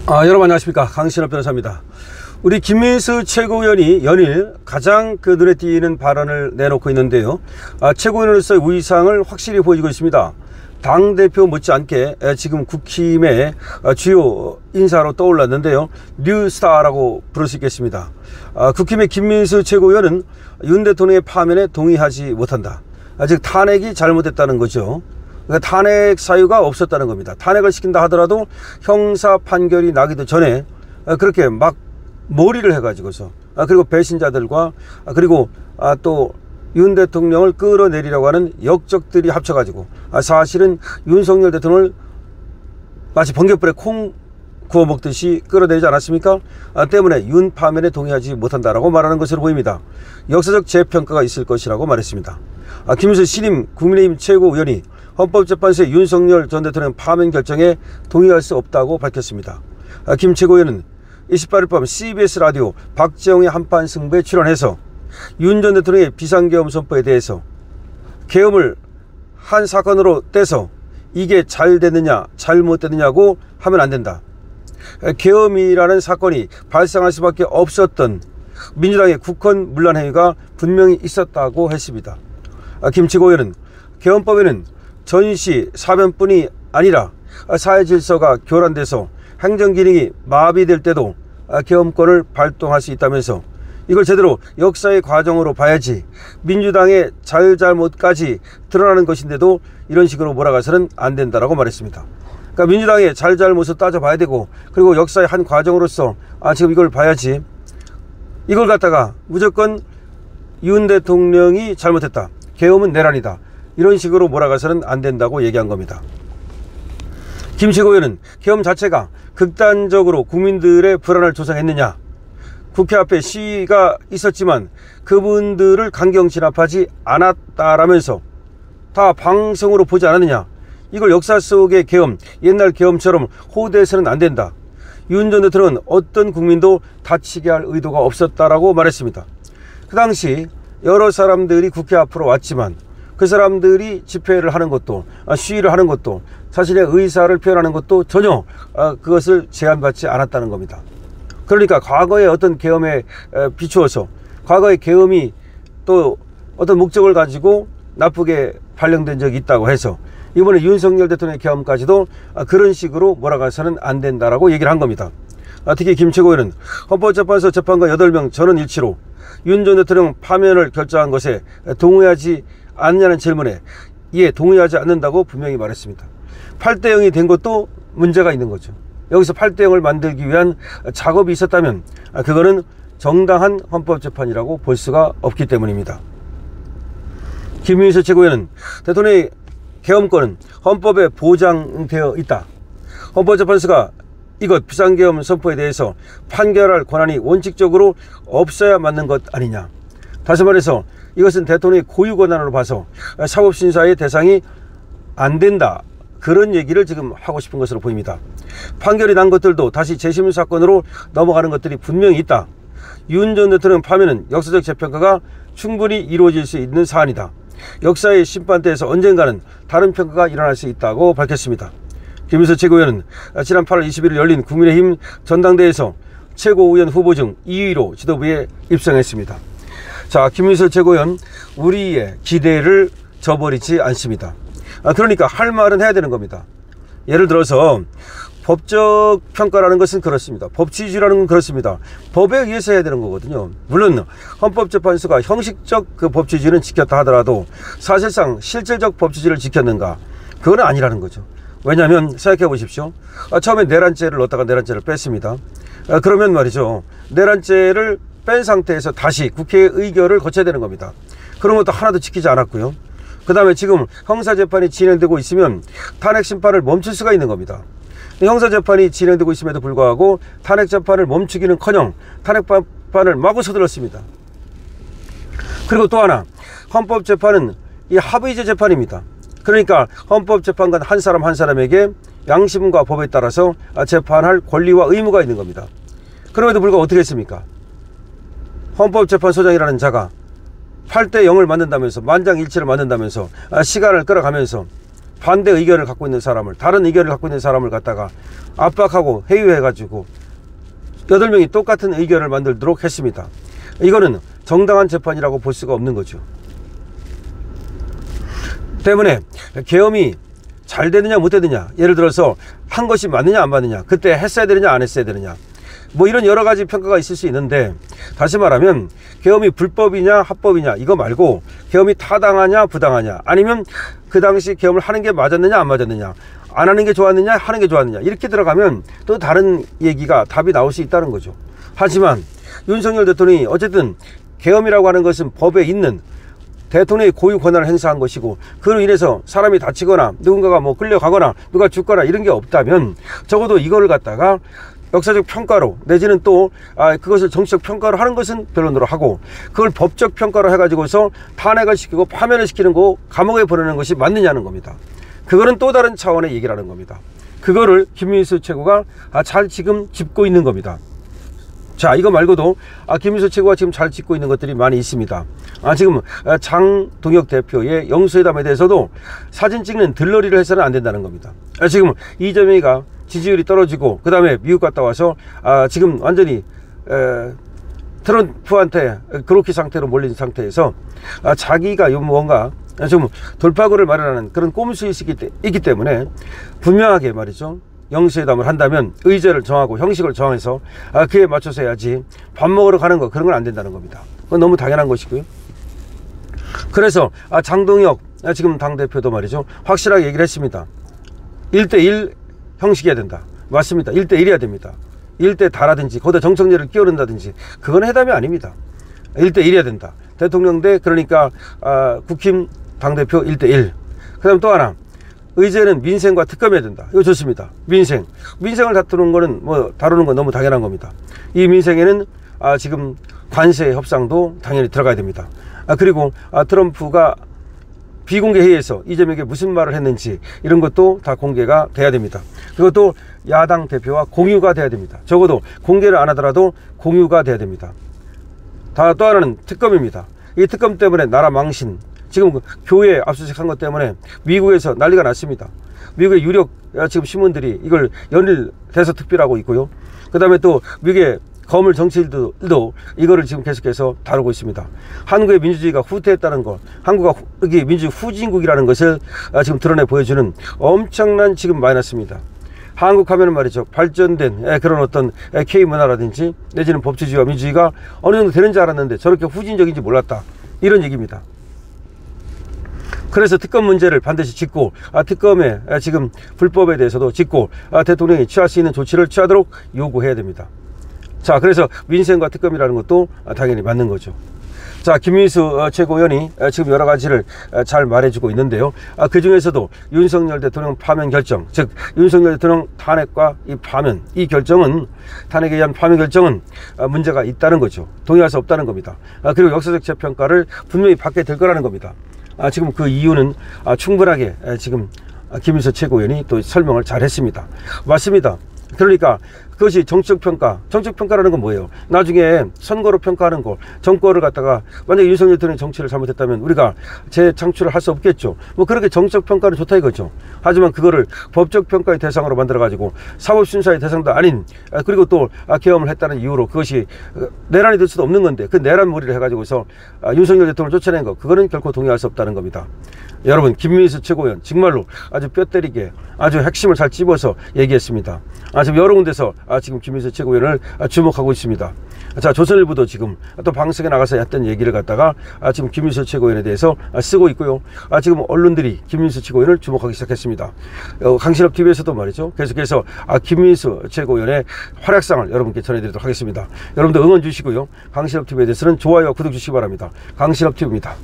여러분 안녕하십니까, 강신업 변호사입니다. 우리 김민수 최고위원이 연일 가장 눈에 띄는 발언을 내놓고 있는데요. 최고위원으로서의 위상을 확실히 보여주고 있습니다. 당대표 못지않게 지금 국힘의 주요 인사로 떠올랐는데요. 뉴스타라고 부를 수 있겠습니다. 국힘의 김민수 최고위원은 윤 대통령의 파면에 동의하지 못한다. 즉 탄핵이 잘못됐다는 거죠. 그러니까 탄핵 사유가 없었다는 겁니다. 탄핵을 시킨다 하더라도 형사 판결이 나기도 전에 그렇게 막 몰이를 해가지고서 그리고 배신자들과 그리고 또 윤 대통령을 끌어내리려고 하는 역적들이 합쳐가지고 사실은 윤석열 대통령을 마치 번갯불에 콩 구워 먹듯이 끌어내리지 않았습니까? 때문에 윤 파면에 동의하지 못한다라고 말하는 것으로 보입니다. 역사적 재평가가 있을 것이라고 말했습니다. 김민수 신임 국민의힘 최고위원이 헌법재판소의 윤석열 전 대통령 파면 결정에 동의할 수 없다고 밝혔습니다. 김 최고위원은 28일 밤 CBS 라디오 박재홍의 한판 승부에 출연해서 윤 전 대통령의 비상계엄 선포에 대해서 계엄을 한 사건으로 떼서 이게 잘 됐느냐 잘못됐느냐고 하면 안 된다. 계엄이라는 사건이 발생할 수밖에 없었던 민주당의 국헌 문란 행위가 분명히 있었다고 했습니다. 김 최고위원은 계엄법에는 전시 사변뿐이 아니라 사회 질서가 교란돼서 행정 기능이 마비될 때도 계엄권을 발동할 수 있다면서 이걸 제대로 역사의 과정으로 봐야지 민주당의 잘잘못까지 드러나는 것인데도 이런 식으로 몰아가서는 안 된다라고 말했습니다. 그러니까 민주당의 잘잘못을 따져봐야 되고 그리고 역사의 한 과정으로서 지금 이걸 봐야지 이걸 갖다가 무조건 윤 대통령이 잘못했다. 계엄은 내란이다. 이런 식으로 몰아가서는 안 된다고 얘기한 겁니다. 김 최고위원은 계엄 자체가 극단적으로 국민들의 불안을 조성했느냐, 국회 앞에 시위가 있었지만 그분들을 강경 진압하지 않았다라면서 다 방송으로 보지 않았느냐, 이걸 역사 속의 계엄, 옛날 계엄처럼 호도해서는 안 된다. 윤 전 대통령은 어떤 국민도 다치게 할 의도가 없었다라고 말했습니다. 그 당시 여러 사람들이 국회 앞으로 왔지만 그 사람들이 집회를 하는 것도 시위를 하는 것도 자신의 의사를 표현하는 것도 전혀 그것을 제한받지 않았다는 겁니다. 그러니까 과거의 어떤 계엄에 비추어서 과거의 계엄이 또 어떤 목적을 가지고 나쁘게 발령된 적이 있다고 해서 이번에 윤석열 대통령의 계엄까지도 그런 식으로 몰아가서는 안 된다라고 얘기를 한 겁니다. 특히 김 최고위원은 헌법재판소 재판관 8명 전원 일치로 윤 전 대통령 파면을 결정한 것에 동의하지 않느냐는 질문에 이에 동의하지 않는다고 분명히 말했습니다. 8대 0이 된 것도 문제가 있는 거죠. 여기서 8대 0을 만들기 위한 작업이 있었다면 그거는 정당한 헌법재판이라고 볼 수가 없기 때문입니다. 김민수 최고위원은 대통령의 계엄권은 헌법에 보장되어 있다. 헌법재판소가 이것 비상계엄 선포에 대해서 판결할 권한이 원칙적으로 없어야 맞는 것 아니냐. 다시 말해서 이것은 대통령의 고유 권한으로 봐서 사법심사의 대상이 안 된다. 그런 얘기를 지금 하고 싶은 것으로 보입니다. 판결이 난 것들도 다시 재심 사건으로 넘어가는 것들이 분명히 있다. 윤 전 대통령 파면은 역사적 재평가가 충분히 이루어질 수 있는 사안이다. 역사의 심판대에서 언젠가는 다른 평가가 일어날 수 있다고 밝혔습니다. 김민수 최고위원은 지난 8월 21일 열린 국민의힘 전당대회에서 최고위원 후보 중 2위로 지도부에 입성했습니다. 자, 김민수 최고위원 우리의 기대를 저버리지 않습니다. 그러니까 할 말은 해야 되는 겁니다. 예를 들어서 법적 평가라는 것은 그렇습니다. 법치주의라는 건 그렇습니다. 법에 의해서 해야 되는 거거든요. 물론 헌법재판소가 형식적 그 법치주의는 지켰다 하더라도 사실상 실질적 법치주의를 지켰는가, 그건 아니라는 거죠. 왜냐하면 생각해 보십시오. 처음에 내란죄를 넣었다가 내란죄를 뺐습니다. 그러면 말이죠, 내란죄를 뺀 상태에서 다시 국회의 의결을 거쳐야 되는 겁니다. 그런 것도 하나도 지키지 않았고요. 그 다음에 지금 형사재판이 진행되고 있으면 탄핵심판을 멈출 수가 있는 겁니다. 형사재판이 진행되고 있음에도 불구하고 탄핵재판을 멈추기는커녕 탄핵판을 마구 서둘렀습니다. 그리고 또 하나, 헌법재판은 이 합의제 재판입니다. 그러니까 헌법재판관 한 사람 한 사람에게 양심과 법에 따라서 재판할 권리와 의무가 있는 겁니다. 그럼에도 불구하고 어떻게 했습니까? 헌법재판소장이라는 자가 8대 0을 만든다면서, 만장일치를 만든다면서 시간을 끌어가면서 반대 의견을 갖고 있는 사람을, 다른 의견을 갖고 있는 사람을 갖다가 압박하고 회유해가지고 8명이 똑같은 의견을 만들도록 했습니다. 이거는 정당한 재판이라고 볼 수가 없는 거죠. 때문에 계엄이 잘 되느냐 못 되느냐, 예를 들어서 한 것이 맞느냐 안 맞느냐, 그때 했어야 되느냐 안 했어야 되느냐, 뭐 이런 여러 가지 평가가 있을 수 있는데, 다시 말하면 계엄이 불법이냐 합법이냐 이거 말고 계엄이 타당하냐 부당하냐, 아니면 그 당시 계엄을 하는 게 맞았느냐 안 맞았느냐, 안 하는 게 좋았느냐 하는 게 좋았느냐, 이렇게 들어가면 또 다른 얘기가 답이 나올 수 있다는 거죠. 하지만 윤석열 대통령이 어쨌든 계엄이라고 하는 것은 법에 있는 대통령의 고유 권한을 행사한 것이고, 그로 인해서 사람이 다치거나 누군가가 뭐 끌려가거나 누가 죽거나 이런 게 없다면 적어도 이거를 갖다가 역사적 평가로 내지는 또 그것을 정치적 평가로 하는 것은 변론으로 하고, 그걸 법적 평가로 해가지고서 탄핵을 시키고 파면을 시키는 거, 감옥에 보내는 것이 맞느냐는 겁니다. 그거는 또 다른 차원의 얘기라는 겁니다. 그거를 김민수 최고가 잘 지금 짚고 있는 겁니다. 자, 이거 말고도 김민수 최고가 지금 잘 짚고 있는 것들이 많이 있습니다. 지금 장동혁 대표의 영수회담에 대해서도 사진 찍는 들러리를 해서는 안 된다는 겁니다. 지금 이재명이가 지지율이 떨어지고 그 다음에 미국 갔다 와서 지금 완전히 트럼프한테 그로키 상태로 몰린 상태에서 자기가 뭔가 좀 돌파구를 마련하는 그런 꼼수이기 때문에 분명하게 말이죠, 영수회담을 한다면 의제를 정하고 형식을 정해서 그에 맞춰서 해야지 밥 먹으러 가는 거, 그런 건 안 된다는 겁니다. 그건 너무 당연한 것이고요. 그래서 장동혁 지금 당대표도 말이죠, 확실하게 얘기를 했습니다. 1대1 형식이어야 된다. 맞습니다. 1대1이어야 됩니다. 1대 다라든지 거기다 정청래를 끼워넣는다든지 그건 회담이 아닙니다. 1대1이어야 된다. 대통령 대, 그러니까 국힘 당대표 1대1. 그 다음 또 하나, 의제는 민생과 특검해야 된다. 이거 좋습니다. 민생을 다루는 거는 다루는 건 너무 당연한 겁니다. 이 민생에는 지금 관세 협상도 당연히 들어가야 됩니다. 그리고 트럼프가 비공개 회의에서 이재명에게 무슨 말을 했는지 이런 것도 다 공개가 돼야 됩니다. 그것도 야당 대표와 공유가 돼야 됩니다. 적어도 공개를 안 하더라도 공유가 돼야 됩니다. 또 하나는 특검입니다. 이 특검 때문에 나라 망신, 지금 교회 압수수색한 것 때문에 미국에서 난리가 났습니다. 미국의 유력 지금 신문들이 이걸 연일 대서특필하고 있고요. 그 다음에 또 미국의 거물 정치인들도 이거를 지금 계속해서 다루고 있습니다. 한국의 민주주의가 후퇴했다는 것, 한국이 민주주의 후진국이라는 것을 지금 드러내 보여주는 엄청난 지금 마이너스입니다. 한국 하면은 말이죠, 발전된 그런 어떤 K문화라든지 내지는 법치주의와 민주주의가 어느 정도 되는 줄 알았는데 저렇게 후진적인지 몰랐다, 이런 얘기입니다. 그래서 특검 문제를 반드시 짚고 특검의 지금 불법에 대해서도 짚고 대통령이 취할 수 있는 조치를 취하도록 요구해야 됩니다. 자, 그래서 민생과 특검이라는 것도 당연히 맞는 거죠. 자, 김민수 최고위원이 지금 여러 가지를 잘 말해주고 있는데요. 그 중에서도 윤석열 대통령 파면 결정, 즉 윤석열 대통령 탄핵과 이 파면, 이 결정은, 탄핵에 의한 파면 결정은 문제가 있다는 거죠. 동의할 수 없다는 겁니다. 그리고 역사적 재평가를 분명히 받게 될 거라는 겁니다. 지금 그 이유는 충분하게 지금 김민수 최고위원이 또 설명을 잘 했습니다. 맞습니다. 그러니까 그것이 정치적 평가, 정치적 평가라는 건 뭐예요? 나중에 선거로 평가하는 거, 정권을 갖다가 만약에 윤석열 대통령이 정치를 잘못했다면 우리가 재창출을 할 수 없겠죠. 그렇게 정치적 평가는 좋다 이거죠. 하지만 그거를 법적 평가의 대상으로 만들어 가지고 사법심사의 대상도 아닌, 그리고 또 계엄을 했다는 이유로 그것이 내란이 될 수도 없는 건데 그 내란몰이를 해가지고서 윤석열 대통령을 쫓아낸 거, 그거는 결코 동의할 수 없다는 겁니다. 여러분, 김민수 최고위원 정말로 아주 뼈 때리게 아주 핵심을 잘 찝어서 얘기했습니다. 지금 여러 군데서 지금 김민수 최고위원을 주목하고 있습니다. 자, 조선일보도 지금 또 방송에 나가서 했던 얘기를 갖다가 지금 김민수 최고위원에 대해서 쓰고 있고요. 지금 언론들이 김민수 최고위원을 주목하기 시작했습니다. 강신업 TV에서도 말이죠, 계속해서 김민수 최고위원의 활약상을 여러분께 전해드리도록 하겠습니다. 여러분들 응원 주시고요. 강신업 TV에 대해서는 좋아요와 구독 주시기 바랍니다. 강신업 TV입니다.